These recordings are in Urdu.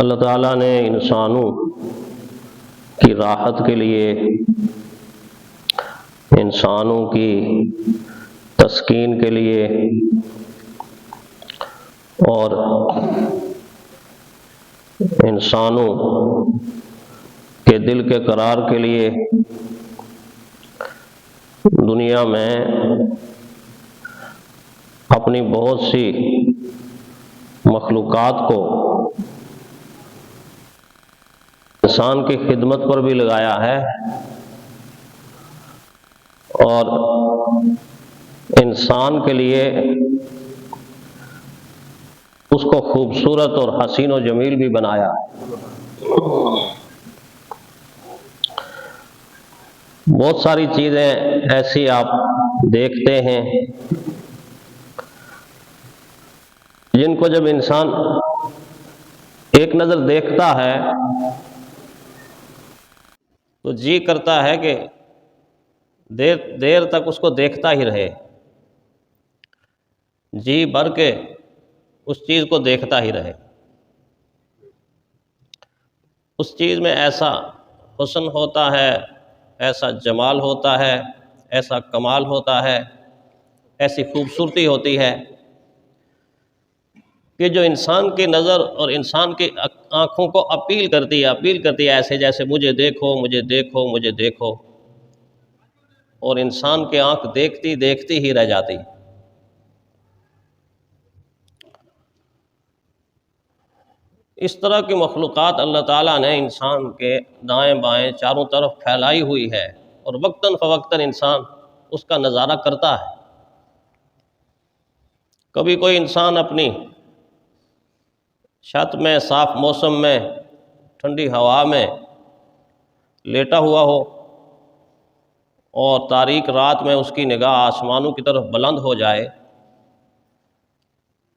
اللہ تعالیٰ نے انسانوں کی راحت کے لیے، انسانوں کی تسکین کے لیے اور انسانوں کے دل کے قرار کے لیے دنیا میں اپنی بہت سی مخلوقات کو انسان کی خدمت پر بھی لگایا ہے اور انسان کے لیے اس کو خوبصورت اور حسین و جمیل بھی بنایا ہے۔ بہت ساری چیزیں ایسی آپ دیکھتے ہیں جن کو جب انسان ایک نظر دیکھتا ہے تو جی کرتا ہے کہ دیر تک اس کو دیکھتا ہی رہے، جی بھر کے اس چیز کو دیکھتا ہی رہے۔ اس چیز میں ایسا حسن ہوتا ہے، ایسا جمال ہوتا ہے، ایسا کمال ہوتا ہے، ایسی خوبصورتی ہوتی ہے کہ جو انسان کی نظر اور انسان کی آنکھوں کو اپیل کرتی ہے ایسے جیسے مجھے دیکھو مجھے دیکھو مجھے دیکھو، اور انسان کی آنکھ دیکھتی دیکھتی ہی رہ جاتی۔ اس طرح کی مخلوقات اللہ تعالیٰ نے انسان کے دائیں بائیں چاروں طرف پھیلائی ہوئی ہے، اور وقتاً فوقتاً انسان اس کا نظارہ کرتا ہے۔ کبھی کوئی انسان اپنی چھت میں صاف موسم میں ٹھنڈی ہوا میں لیٹا ہوا ہو اور تاریک رات میں اس کی نگاہ آسمانوں کی طرف بلند ہو جائے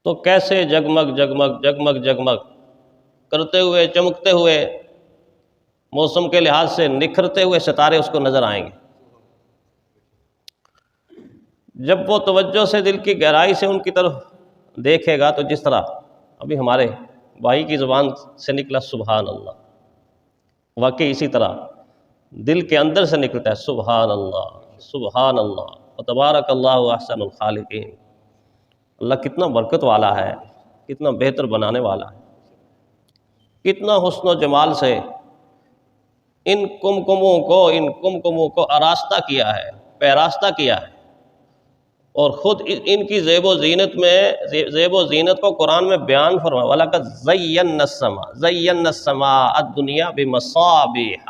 تو کیسے جگمگ جگمگ جگمگ جگمگ کرتے ہوئے، چمکتے ہوئے، موسم کے لحاظ سے نکھرتے ہوئے ستارے اس کو نظر آئیں گے۔ جب وہ توجہ سے دل کی گہرائی سے ان کی طرف دیکھے گا تو جس طرح ابھی ہمارے بھائی کی زبان سے نکلا سبحان اللہ، واقعی اسی طرح دل کے اندر سے نکلتا ہے سبحان اللہ سبحان اللہ وتبارک اللہ احسن الخالقین۔ اللہ کتنا برکت والا ہے، کتنا بہتر بنانے والا ہے، کتنا حسن و جمال سے ان کمکموں کو آراستہ کیا ہے، پیراستہ کیا ہے، اور خود ان کی زیب و زینت کو قرآن میں بیان فرمایا وَلَقَدْ زَيَّنَّا السَّمَاءَ الدُّنْيَا بِمَصَابِيحَ۔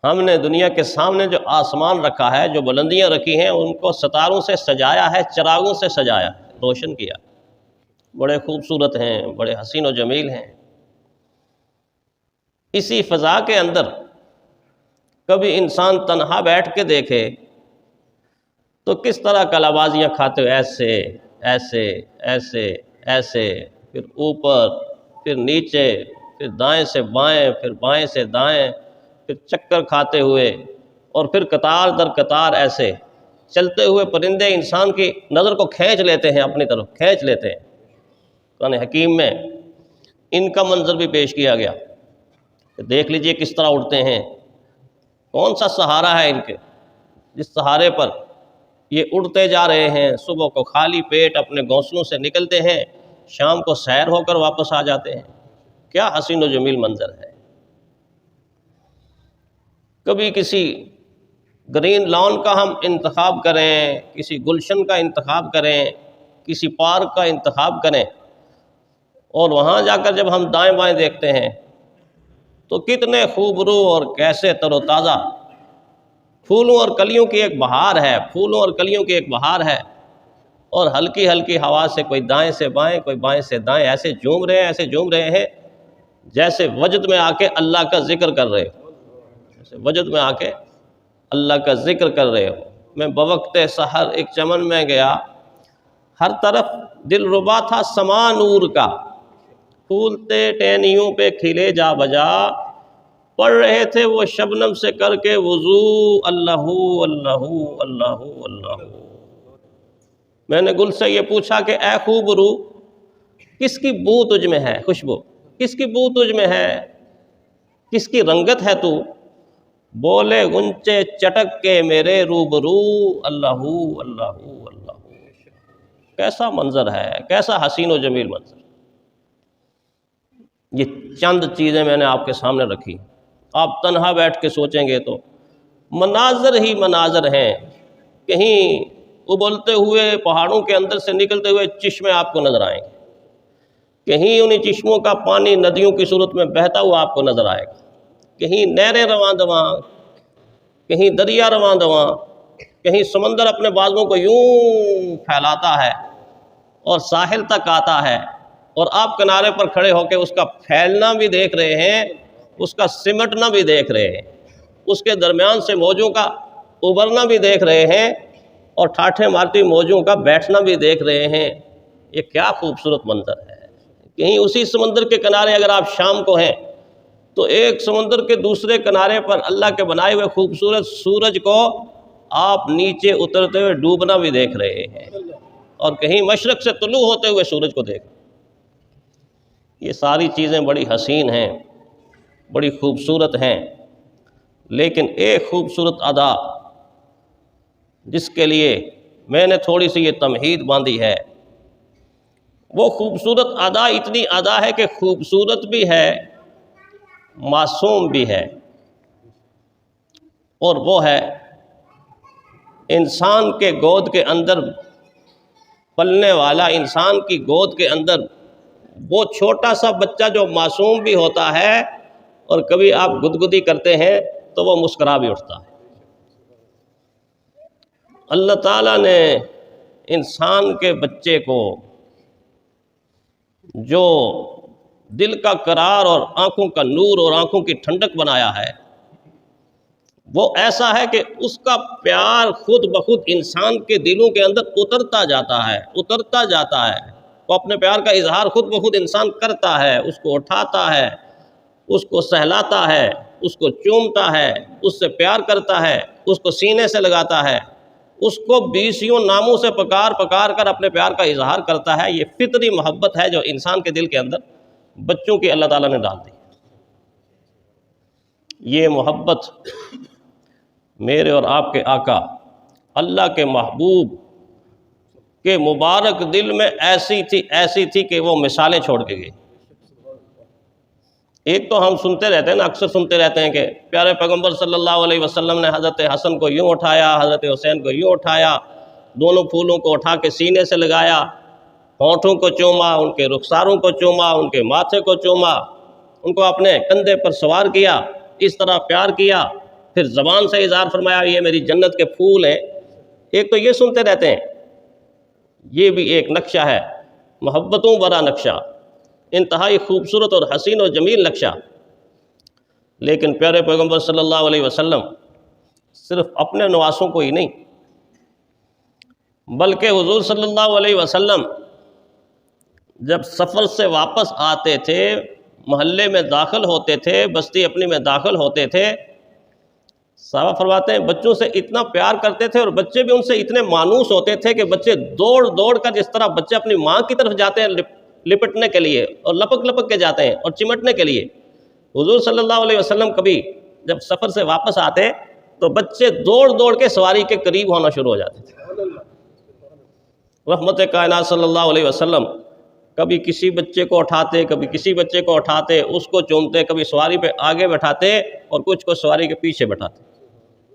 ہم نے دنیا کے سامنے جو آسمان رکھا ہے، جو بلندیاں رکھی ہیں، ان کو ستاروں سے سجایا ہے، چراغوں سے سجایا ہے، روشن کیا۔ بڑے خوبصورت ہیں، بڑے حسین و جمیل ہیں۔ اسی فضا کے اندر کبھی انسان تنہا بیٹھ کے دیکھے تو کس طرح کلابازیاں کھاتے ہوئے ایسے ایسے ایسے ایسے، پھر اوپر پھر نیچے، پھر دائیں سے بائیں، پھر بائیں سے دائیں، پھر چکر کھاتے ہوئے، اور پھر قطار در قطار ایسے چلتے ہوئے پرندے انسان کی نظر کو کھینچ لیتے ہیں، اپنی طرف کھینچ لیتے ہیں۔ قرآن حکیم میں ان کا منظر بھی پیش کیا گیا کہ دیکھ لیجئے کس طرح اڑتے ہیں، کون سا سہارا ہے ان کے جس سہارے پر یہ اڑتے جا رہے ہیں۔ صبح کو خالی پیٹ اپنے گھونسلوں سے نکلتے ہیں، شام کو سیر ہو کر واپس آ جاتے ہیں۔ کیا حسین و جمیل منظر ہے۔ کبھی کسی گرین لان کا ہم انتخاب کریں، کسی گلشن کا انتخاب کریں، کسی پارک کا انتخاب کریں، اور وہاں جا کر جب ہم دائیں بائیں دیکھتے ہیں تو کتنے خوبرو اور کیسے تر و تازہ پھولوں اور کلیوں کی ایک بہار ہے، پھولوں اور کلیوں کی ایک بہار ہے، اور ہلکی ہلکی ہوا سے کوئی دائیں سے بائیں کوئی بائیں سے دائیں ایسے جھوم رہے ہیں جیسے وجد میں آ کے اللہ کا ذکر کر رہے ہو، جیسے وجد میں آ کے اللہ کا ذکر کر رہے ہو۔ میں بوقت سحر ایک چمن میں گیا، ہر طرف دل ربا تھا سما نور کا، پھولتے ٹہنیوں پہ کھلے جا بجا، پڑھ رہے تھے وہ شبنم سے کر کے وضو اللہ اللہ اللہ اللہ۔ میں نے گل سے یہ پوچھا کہ اے خوبرو، کس کی بو تجھ میں ہے، خوشبو کس کی بو تجھ میں ہے، کس کی رنگت ہے تو، بولے غنچے چٹک کے میرے روبرو، اللہ اللہ اللہ۔ کیسا منظر ہے، کیسا حسین و جمیل منظر۔ یہ چند چیزیں میں نے آپ کے سامنے رکھی، آپ تنہا بیٹھ کے سوچیں گے تو مناظر ہی مناظر ہیں۔ کہیں ابلتے ہوئے پہاڑوں کے اندر سے نکلتے ہوئے چشمے آپ کو نظر آئیں گے، کہیں انہی چشموں کا پانی ندیوں کی صورت میں بہتا ہوا آپ کو نظر آئے گا، کہیں نہریں رواں دواں، کہیں دریا رواں دواں، کہیں سمندر اپنے بازوؤں کو یوں پھیلاتا ہے اور ساحل تک آتا ہے، اور آپ کنارے پر کھڑے ہو کے اس کا پھیلنا بھی دیکھ رہے ہیں، اس کا سمٹنا بھی دیکھ رہے ہیں، اس کے درمیان سے موجوں کا ابھرنا بھی دیکھ رہے ہیں، اور ٹھاٹھے مارتی موجوں کا بیٹھنا بھی دیکھ رہے ہیں۔ یہ کیا خوبصورت منظر ہے۔ کہیں اسی سمندر کے کنارے اگر آپ شام کو ہیں تو ایک سمندر کے دوسرے کنارے پر اللہ کے بنائے ہوئے خوبصورت سورج کو آپ نیچے اترتے ہوئے ڈوبنا بھی دیکھ رہے ہیں، اور کہیں مشرق سے طلوع ہوتے ہوئے سورج کو دیکھ۔ یہ ساری چیزیں بڑی حسین ہیں، بڑی خوبصورت ہیں، لیکن ایک خوبصورت ادا جس کے لیے میں نے تھوڑی سی یہ تمہید باندھی ہے، وہ خوبصورت ادا اتنی ادا ہے کہ خوبصورت بھی ہے، معصوم بھی ہے، اور وہ ہے انسان کے گود کے اندر پلنے والا، انسان کی گود کے اندر وہ چھوٹا سا بچہ جو معصوم بھی ہوتا ہے، اور کبھی آپ گدگدی کرتے ہیں تو وہ مسکرا بھی اٹھتا ہے۔ اللہ تعالیٰ نے انسان کے بچے کو جو دل کا قرار اور آنکھوں کا نور اور آنکھوں کی ٹھنڈک بنایا ہے، وہ ایسا ہے کہ اس کا پیار خود بخود انسان کے دلوں کے اندر اترتا جاتا ہے، اترتا جاتا ہے۔ وہ اپنے پیار کا اظہار خود بخود انسان کرتا ہے، اس کو اٹھاتا ہے، اس کو سہلاتا ہے، اس کو چومتا ہے، اس سے پیار کرتا ہے، اس کو سینے سے لگاتا ہے، اس کو بیسیوں ناموں سے پکار پکار کر اپنے پیار کا اظہار کرتا ہے۔ یہ فطری محبت ہے جو انسان کے دل کے اندر بچوں کی اللہ تعالیٰ نے ڈال دی۔ یہ محبت میرے اور آپ کے آقا اللہ کے محبوب کے مبارک دل میں ایسی تھی کہ وہ مثالیں چھوڑ کے گئی۔ ایک تو ہم سنتے رہتے ہیں نا، اکثر سنتے رہتے ہیں کہ پیارے پیغمبر صلی اللہ علیہ وسلم نے حضرت حسن کو یوں اٹھایا، حضرت حسین کو یوں اٹھایا، دونوں پھولوں کو اٹھا کے سینے سے لگایا، ہونٹوں کو چوما، ان کے رخساروں کو چوما، ان کے ماتھے کو چوما، ان کو اپنے کندھے پر سوار کیا، اس طرح پیار کیا، پھر زبان سے اظہار فرمایا یہ میری جنت کے پھول ہیں۔ ایک تو یہ سنتے رہتے ہیں، یہ بھی ایک نقشہ ہے، محبتوں بھرا نقشہ، انتہائی خوبصورت اور حسین و جمیل نقشہ۔ لیکن پیارے پیغمبر صلی اللہ علیہ وسلم صرف اپنے نواسوں کو ہی نہیں، بلکہ حضور صلی اللہ علیہ وسلم جب سفر سے واپس آتے تھے، محلے میں داخل ہوتے تھے، بستی اپنی میں داخل ہوتے تھے، صحابہ فرماتے ہیں بچوں سے اتنا پیار کرتے تھے، اور بچے بھی ان سے اتنے مانوس ہوتے تھے کہ بچے دوڑ دوڑ کر، جس طرح بچے اپنی ماں کی طرف جاتے ہیں لپٹنے کے لیے اور لپک لپک کے جاتے ہیں اور چمٹنے کے لیے، حضور صلی اللہ علیہ وسلم کبھی جب سفر سے واپس آتے تو بچے دوڑ دوڑ کے سواری کے قریب ہونا شروع ہو جاتے تھے۔ رحمت کائنات صلی اللہ علیہ وسلم کبھی کسی بچے کو اٹھاتے، کبھی کسی بچے کو اٹھاتے، اس کو چومتے، کبھی سواری پہ آگے بٹھاتے اور کچھ کو سواری کے پیچھے بٹھاتے۔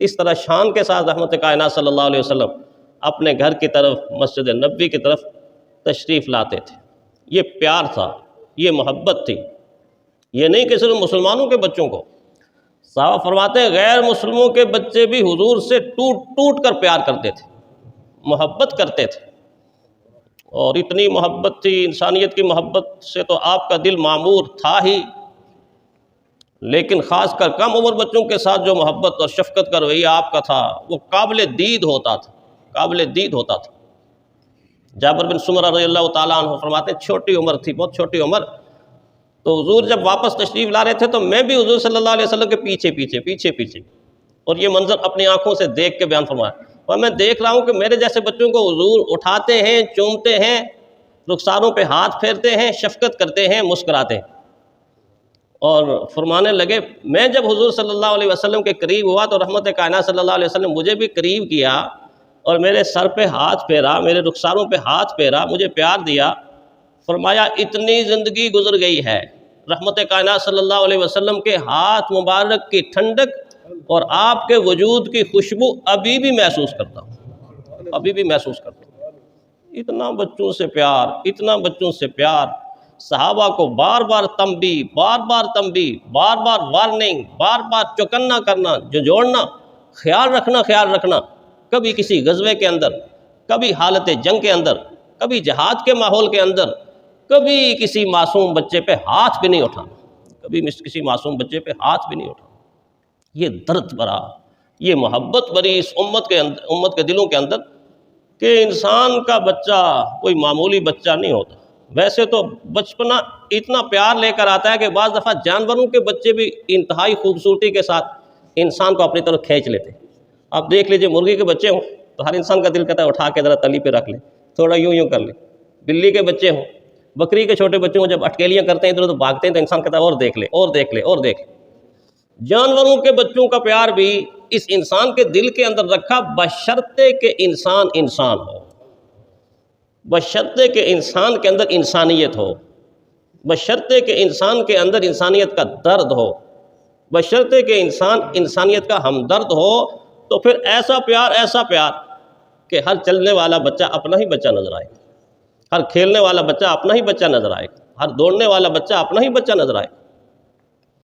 اس طرح شان کے ساتھ رحمت کائنات صلی اللہ علیہ وسلم اپنے گھر کی طرف، مسجد نبوی کی طرف تشریف لاتے تھے۔ یہ پیار تھا، یہ محبت تھی۔ یہ نہیں کہ صرف مسلمانوں کے بچوں کو، صحابہ فرماتے ہیں غیر مسلموں کے بچے بھی حضور سے ٹوٹ ٹوٹ کر پیار کرتے تھے، محبت کرتے تھے، اور اتنی محبت تھی، انسانیت کی محبت سے تو آپ کا دل معمور تھا ہی، لیکن خاص کر کم عمر بچوں کے ساتھ جو محبت اور شفقت کا رویہ آپ کا تھا وہ قابل دید ہوتا تھا، قابل دید ہوتا تھا۔ جابر بن سمرہ رضی اللہ تعالیٰ عنہ فرماتے ہیں چھوٹی عمر تھی، بہت چھوٹی عمر، تو حضور جب واپس تشریف لا رہے تھے تو میں بھی حضور صلی اللہ علیہ وسلم کے پیچھے پیچھے اور یہ منظر اپنی آنکھوں سے دیکھ کے بیان فرمایا، اور میں دیکھ رہا ہوں کہ میرے جیسے بچوں کو حضور اٹھاتے ہیں، چومتے ہیں، رخساروں پہ ہاتھ پھیرتے ہیں، شفقت کرتے ہیں، مسکراتے ہیں۔ اور فرمانے لگے میں جب حضور صلی اللہ علیہ وسلم کے قریب ہوا تو رحمت کائنات صلی اللہ علیہ وسلم مجھے بھی قریب کیا اور میرے سر پہ ہاتھ پھیرا، میرے رخساروں پہ ہاتھ پھیرا، مجھے پیار دیا۔ فرمایا اتنی زندگی گزر گئی ہے، رحمت کائنات صلی اللہ علیہ وسلم کے ہاتھ مبارک کی ٹھنڈک اور آپ کے وجود کی خوشبو ابھی بھی محسوس کرتا ہوں، ابھی بھی محسوس کرتا ہوں۔ اتنا بچوں سے پیار، اتنا بچوں سے پیار، صحابہ کو بار بار تنبیہ، بار بار تنبیہ، بار بار وارننگ، بار بار چوکنا کرنا، جھنجھوڑنا، خیال رکھنا، کبھی کسی غزوے کے اندر، کبھی حالت جنگ کے اندر، کبھی جہاد کے ماحول کے اندر، کبھی کسی معصوم بچے پہ ہاتھ بھی نہیں اٹھانا، کبھی کسی معصوم بچے پہ ہاتھ بھی نہیں اٹھانا۔ یہ درد بھرا، یہ محبت بھری اس امت کے دلوں کے اندر کہ انسان کا بچہ کوئی معمولی بچہ نہیں ہوتا۔ ویسے تو بچپنا اتنا پیار لے کر آتا ہے کہ بعض دفعہ جانوروں کے بچے بھی انتہائی خوبصورتی کے ساتھ انسان کو اپنی طرف کھینچ لیتے ہیں۔ آپ دیکھ لیجئے مرغی کے بچے ہوں تو ہر انسان کا دل کہتا ہے اٹھا کے ذرا تلی پہ رکھ لے، تھوڑا یوں کر لے۔ بلی کے بچے ہوں، بکری کے چھوٹے بچے ہوں، جب اٹکیلیاں کرتے ہیں ادھر ادھر بھاگتے ہیں تو انسان کہتا ہے اور دیکھ لے اور دیکھ لے اور دیکھ لے۔ جانوروں کے بچوں کا پیار بھی اس انسان کے دل کے اندر رکھا، بشرطے کہ انسان انسان ہو، بشرطے کہ انسان کے اندر انسانیت ہو، بشرطے کہ انسان کے اندر انسانیت کا درد ہو، بشرطے کہ انسان انسانیت کا ہمدرد ہو، تو پھر ایسا پیار کہ ہر چلنے والا بچہ اپنا ہی بچہ نظر آئے، ہر کھیلنے والا بچہ اپنا ہی بچہ نظر آئے، ہر دوڑنے والا بچہ اپنا ہی بچہ نظر آئے۔